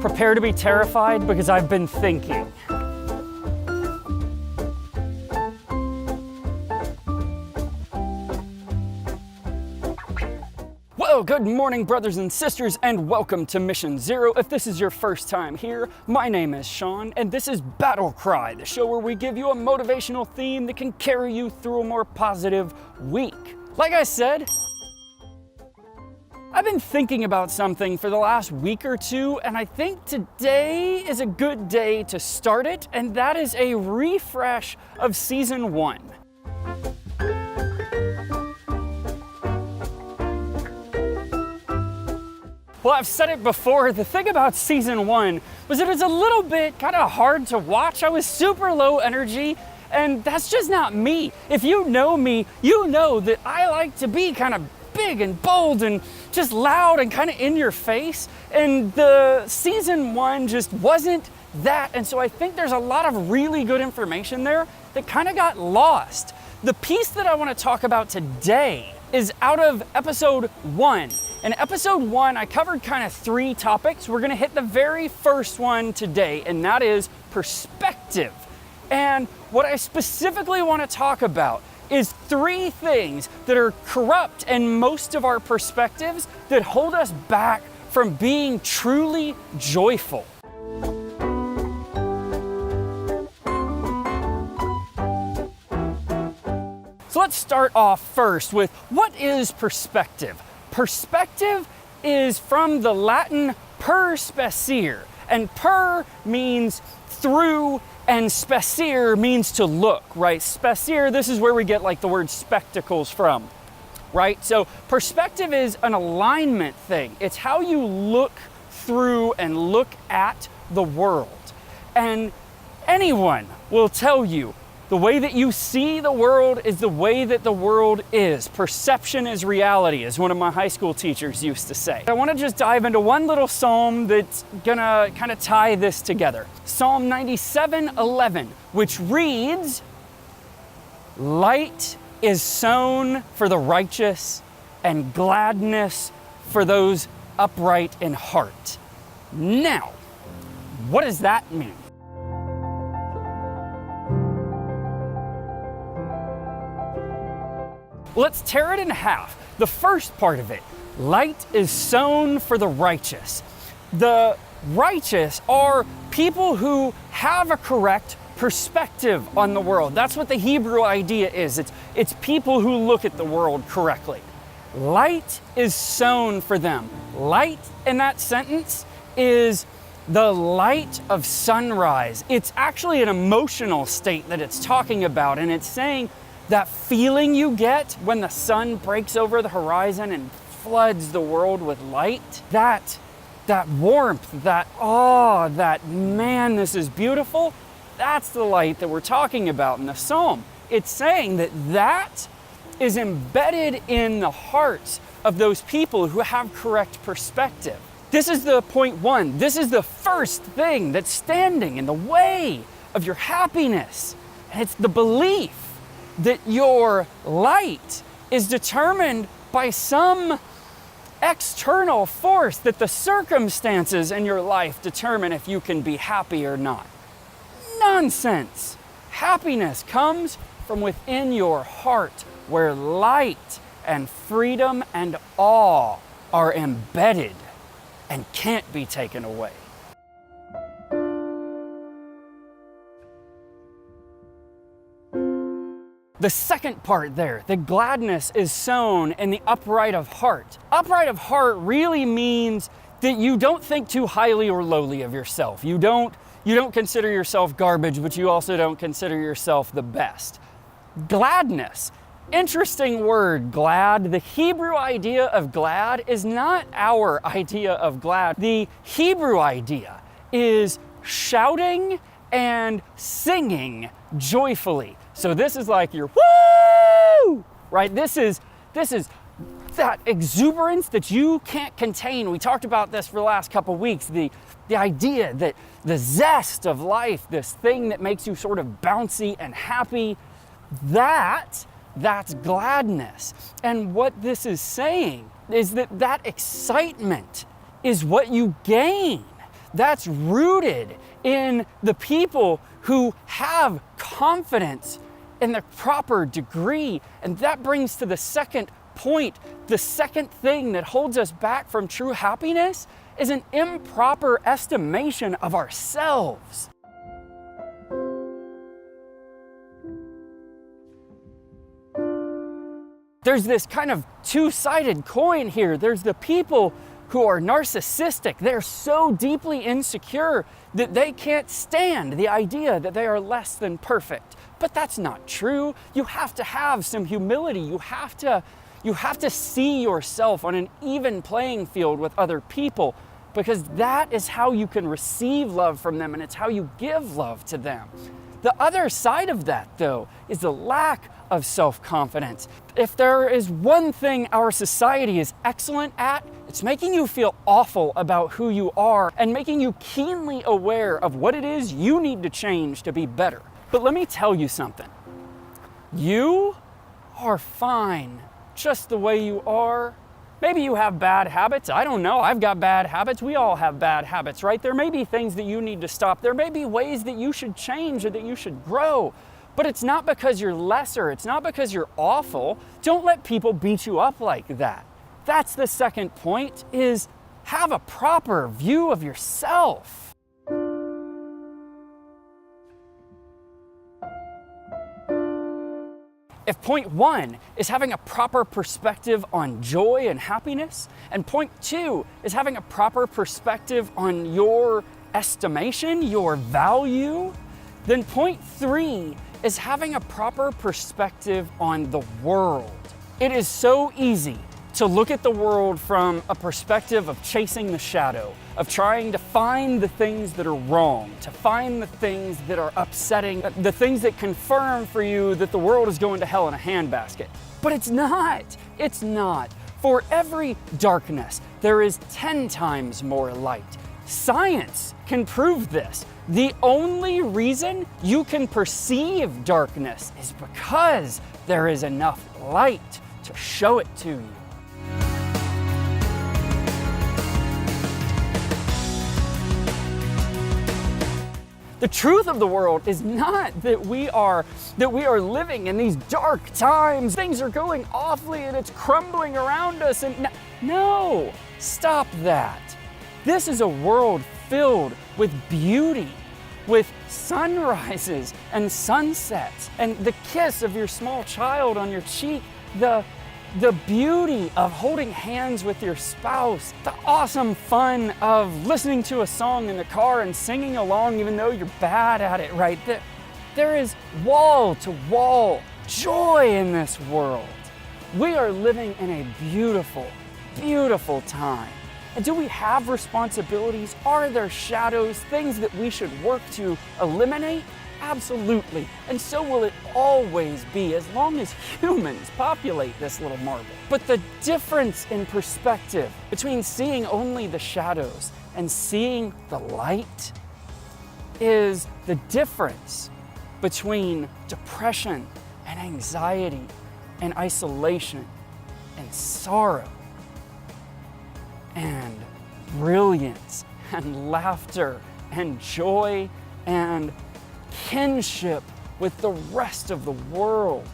Prepare to be terrified because I've been thinking. Well, good morning, brothers and sisters, and welcome to Mission Zero. If this is your first time here, my name is Shawn, and this is Battle Cry, the show where we give you a motivational theme that can carry you through a more positive week. Like I said, I've been thinking about something for the last week or two, and I think today is a good day to start it, and that is a refresh of Season 1. Well, I've said it before, the thing about Season 1 was it was a little bit kind of hard to watch. I was super low energy, and that's just not me. If you know me, you know that I like to be kind of big and bold and just loud and kind of in your face, and the Season 1 just wasn't that, and so I think there's a lot of really good information there that kind of got lost. The piece that I want to talk about today is out of Episode 1. In Episode 1, I covered kind of 3 topics. We're gonna hit the very first one today, and that is perspective. And what I specifically wanna talk about is 3 things that are corrupt in most of our perspectives that hold us back from being truly joyful. So let's start off first with what is perspective? Perspective is from the Latin per specere, and per means through and specere means to look, right? Specere, this is where we get like the word spectacles from, right? So perspective is an alignment thing. It's how you look through and look at the world. And anyone will tell you the way that you see the world is the way that the world is. Perception is reality, as one of my high school teachers used to say. I want to just dive into one little psalm that's gonna kind of tie this together. Psalm 97:11, which reads, "Light is sown for the righteous and gladness for those upright in heart." Now, what does that mean? Let's tear it in half. The first part of it, light is sown for the righteous. The righteous are people who have a correct perspective on the world. That's what the Hebrew idea is. It's people who look at the world correctly. Light is sown for them. Light in that sentence is the light of sunrise. It's actually an emotional state that it's talking about, and it's saying that feeling you get when the sun breaks over the horizon and floods the world with light, that warmth, that awe, that man, this is beautiful, that's the light that we're talking about in the psalm. It's saying that is embedded in the hearts of those people who have correct perspective. This is the point 1. This is the first thing that's standing in the way of your happiness. And it's the belief that your light is determined by some external force, that the circumstances in your life determine if you can be happy or not. Nonsense. Happiness comes from within your heart, where light and freedom and awe are embedded and can't be taken away. The second part there, the gladness is sown in the upright of heart. Upright of heart really means that you don't think too highly or lowly of yourself. You don't consider yourself garbage, but you also don't consider yourself the best. Gladness, interesting word, glad. The Hebrew idea of glad is not our idea of glad. The Hebrew idea is shouting and singing joyfully. So this is like your woo, right? This is that exuberance that you can't contain. We talked about this for the last couple weeks, the idea that the zest of life, this thing that makes you sort of bouncy and happy, that's gladness. And what this is saying is that excitement is what you gain. That's rooted in the people who have confidence in the proper degree. And that brings to the second point. The second thing that holds us back from true happiness is an improper estimation of ourselves. There's this kind of two-sided coin here. There's the people who are narcissistic. They're so deeply insecure that they can't stand the idea that they are less than perfect. But that's not true. You have to have some humility. You have to see yourself on an even playing field with other people, because that is how you can receive love from them, and it's how you give love to them. The other side of that, though, is the lack of self-confidence. If there is one thing our society is excellent at, it's making you feel awful about who you are and making you keenly aware of what it is you need to change to be better. But let me tell you something. You are fine just the way you are. Maybe you have bad habits. I don't know. I've got bad habits. We all have bad habits, right? There may be things that you need to stop. There may be ways that you should change or that you should grow. But it's not because you're lesser. It's not because you're awful. Don't let people beat you up like that. That's the second point, is have a proper view of yourself. If point one is having a proper perspective on joy and happiness, and point two is having a proper perspective on your estimation, your value, then point three is having a proper perspective on the world. It is so easy to look at the world from a perspective of chasing the shadow, of trying to find the things that are wrong, to find the things that are upsetting, the things that confirm for you that the world is going to hell in a handbasket. But it's not. It's not. For every darkness, there is 10 times more light. Science can prove this. The only reason you can perceive darkness is because there is enough light to show it to you. The truth of the world is not that we are living in these dark times. Things are going awfully and it's crumbling around us. And no, stop that. This is a world filled with beauty, with sunrises and sunsets, and the kiss of your small child on your cheek, the beauty of holding hands with your spouse, the awesome fun of listening to a song in the car and singing along even though you're bad at it, right? There is wall-to-wall joy in this world. We are living in a beautiful, beautiful time. And do we have responsibilities? Are there shadows, things that we should work to eliminate? Absolutely. And so will it always be as long as humans populate this little marble. But the difference in perspective between seeing only the shadows and seeing the light is the difference between depression and anxiety and isolation and sorrow and brilliance and laughter and joy and kinship with the rest of the world.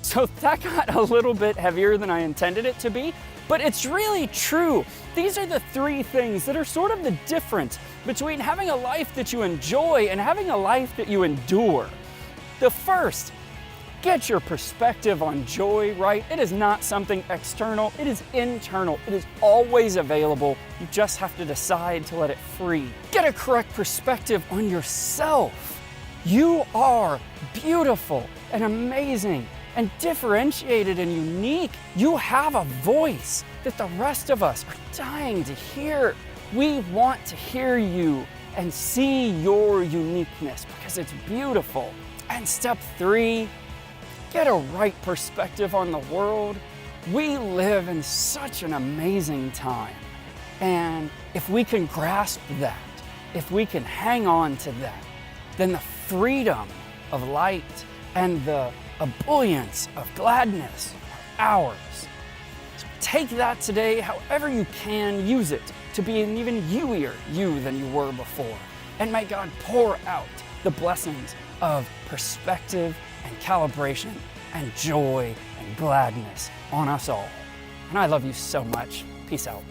So that got a little bit heavier than I intended it to be, but it's really true. These are the three things that are sort of the difference between having a life that you enjoy and having a life that you endure. The first, get your perspective on joy right. It is not something external, it is internal. It is always available. You just have to decide to let it free. Get a correct perspective on yourself. You are beautiful and amazing and differentiated and unique. You have a voice that the rest of us are dying to hear. We want to hear you and see your uniqueness because it's beautiful. And step three, get a right perspective on the world. We live in such an amazing time. And if we can grasp that, if we can hang on to that, then the freedom of light and the ebullience of gladness ours. So take that today, however you can, use it to be an even you-ier you than you were before. And may God pour out the blessings of perspective and calibration and joy and gladness on us all. And I love you so much. Peace out.